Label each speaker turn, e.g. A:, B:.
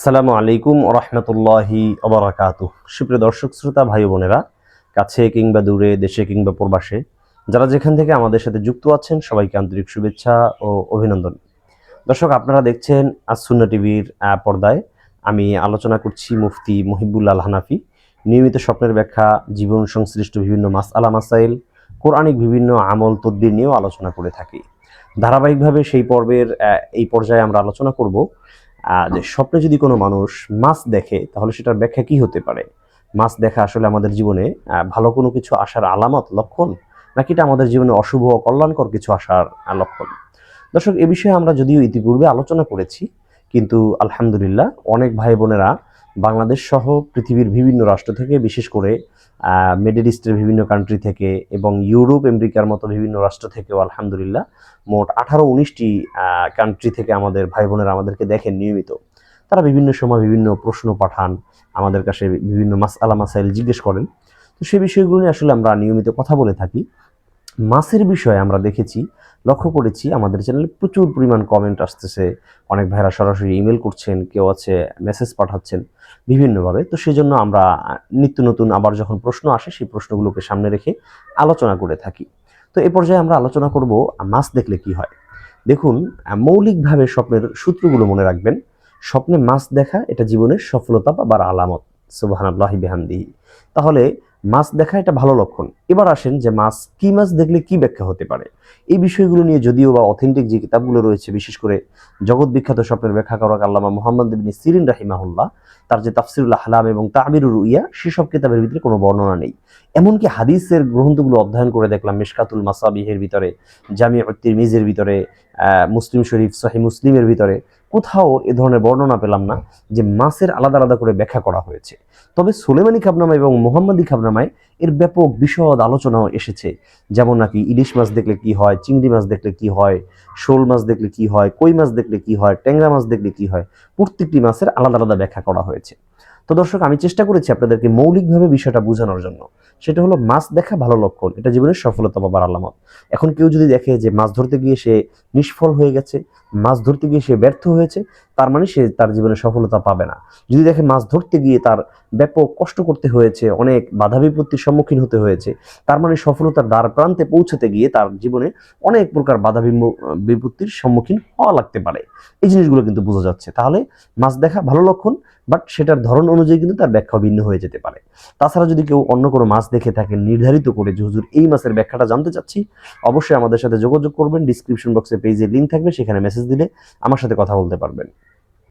A: আসসালামু আলাইকুম রহমতুল্লাহি ওবারাকাতুহ। সুপ্রিয় দর্শক শ্রোতা ভাই বোনেরা, কাছে কিংবা দূরে, দেশে কিংবা প্রবাসে, যারা যেখান থেকে আমাদের সাথে যুক্ত আছেন সবাইকে আন্তরিক শুভেচ্ছা ও অভিনন্দন। দর্শক, আপনারা দেখছেন আসসুন্নাহ টিভির পর্দায় আমি আলোচনা করছি মুফতি মুহিবুল আল হানাফি। নিয়মিত স্বপ্নের ব্যাখ্যা, জীবন সংশ্লিষ্ট বিভিন্ন মাসআলা মাসাইল, কোরআনিক বিভিন্ন আমল তদবির নিয়েও আলোচনা করে থাকি। ধারাবাহিকভাবে সেই পর্বের এই পর্যায়ে আমরা আলোচনা করব যে স্বপ্নে যদি কোনো মানুষ মাছ দেখে তাহলে সেটার ব্যাখ্যা কি হতে পারে। মাছ দেখা আসলে আমাদের জীবনে ভালো কোনো কিছু আসার আলামত, লক্ষণ, নাকি এটা আমাদের জীবনে অশুভ কল্যাণকর কিছু আসার লক্ষণ। দর্শক, এ বিষয়ে আমরা যদিও ইতিপূর্বে আলোচনা করেছি, কিন্তু আলহামদুলিল্লাহ অনেক ভাই বোনেরা বাংলাদেশ সহ পৃথিবীর বিভিন্ন রাষ্ট্র থেকে, বিশেষ করে মিডল ইস্টের বিভিন্ন কান্ট্রি থেকে এবং ইউরোপ আমেরিকার মতো বিভিন্ন রাষ্ট্র থেকেও আলহামদুলিল্লাহ মোট 18-19টি কান্ট্রি থেকে আমাদের ভাই বোনেরা আমাদেরকে দেখেন নিয়মিত। তারা বিভিন্ন সময় বিভিন্ন প্রশ্ন পাঠান আমাদের কাছে, বিভিন্ন মাসআলা মাসাইল জিজ্ঞেস করেন। তো সেই বিষয়গুলো নিয়ে আসলে আমরা নিয়মিত কথা বলে থাকি। মাছের বিষয়ে আমরা দেখেছি, লক্ষ্য করেছি আমাদের চ্যানেলে প্রচুর পরিমাণ কমেন্ট আসতেছে। অনেক ভাইরা সরাসরি ইমেল করছেন, কেউ আছে মেসেজ পাঠাচ্ছেন বিভিন্নভাবে। তো সেই জন্য আমরা নিত্য নতুন আবার যখন প্রশ্ন আসে সেই প্রশ্নগুলোকে সামনে রেখে আলোচনা করে থাকি। তো এ পর্যায়ে আমরা আলোচনা করব মাছ দেখলে কি হয়। দেখুন, মৌলিকভাবে স্বপ্নের সূত্রগুলো মনে রাখবেন। স্বপ্নে মাছ দেখা এটা জীবনের সফলতা বা আলামত। সুবহানাল্লাহি বিহামদিহি। তাহলে মাছ দেখা এটা ভালো লক্ষণ। এবার আসেন যে কি মাছ দেখলে কি ব্যাখ্যা হতে পারে। এই বিষয়গুলো নিয়ে যদিও বা অথেন্টিক যে কিতাবগুলো রয়েছে, বিশেষ করে জগৎ বিখ্যাত স্বপ্নের ব্যাখ্যাকারক আল্লামা মুহাম্মদ ইবনে সিরিন রাহিমাহুল্লাহ, তার যে তাফসিরুল আহলাম এবং তাবিরুর রুইয়া, সেসব কিতাবের ভিতরে কোনো বর্ণনা নেই। এমনকি হাদিসের গ্রন্থগুলো অধ্যয়ন করে দেখলাম, মিশকাতুল মাসাবিহের ভিতরে, জামিউত তিরমিজির ভিতরে, মুসলিম শরীফ, সহিহ মুসলিমের ভিতরে কোথাও এ ধরনের বর্ণনা পেলাম না যে মাছের আলাদা আলাদা করে ব্যাখ্যা করা হয়েছে। তবে সুলেমানি খাবনামা এবং মুহাম্মাদি খাবনামায় এর ব্যাপক বিশদ আলোচনাও এসেছে। যেমন নাকি ইলিশ মাছ দেখলে কি হয়, চিংড়ি মাছ দেখলে কি হয়, শোল মাছ দেখলে কি হয়, কই মাছ দেখলে কি হয়, ট্যাংরা মাছ দেখলে কি হয়, প্রত্যেকটি মাছের আলাদা আলাদা ব্যাখ্যা করা হয়েছে। তো দর্শক, আমি চেষ্টা করেছি আপনাদেরকে মৌলিকভাবে বিষয়টা বোঝানোর জন্য। সেটা হলো মাছ দেখা ভালো লক্ষণ, এটা জীবনের সফলতা পাবার আলামত। এখন কেউ যদি দেখে যে মাছ ধরতে গিয়ে সে নিষ্ফল হয়ে গেছে, মাছ ধরতে গিয়ে সে ব্যর্থ হয়েছে, তার মানে সে তার জীবনে সফলতা পাবে না। যদি দেখে মাছ ধরতে গিয়ে তার ব্যাপক কষ্ট করতে হয়েছে, অনেক বাধা বিপত্তির সম্মুখীন হতে হয়েছে, তার মানে সফলতার দ্বার প্রান্তে পৌঁছতে গিয়ে তার জীবনে অনেক প্রকার বাধা বিপত্তির সম্মুখীন হওয়া লাগতে পারে। এই জিনিসগুলো কিন্তু বোঝা যাচ্ছে। তাহলে মাছ দেখা ভালো লক্ষণ, বাট সেটার ধরন অনুযায়ী কিন্তু তার ব্যাখ্যা ভিন্ন হয়ে যেতে পারে। তাছাড়া যদি কেউ অন্য কোনো মাছ দেখে থাকেন, নির্ধারিত করে যে হুজুর এই মাছের ব্যাখ্যাটা জানতে চাচ্ছি, অবশ্যই আমাদের সাথে যোগাযোগ করবেন। ডিসক্রিপশন বক্সে পেজের লিঙ্ক থাকবে, সেখানে মেসেজ দিলে আমার সাথে কথা বলতে পারবেন।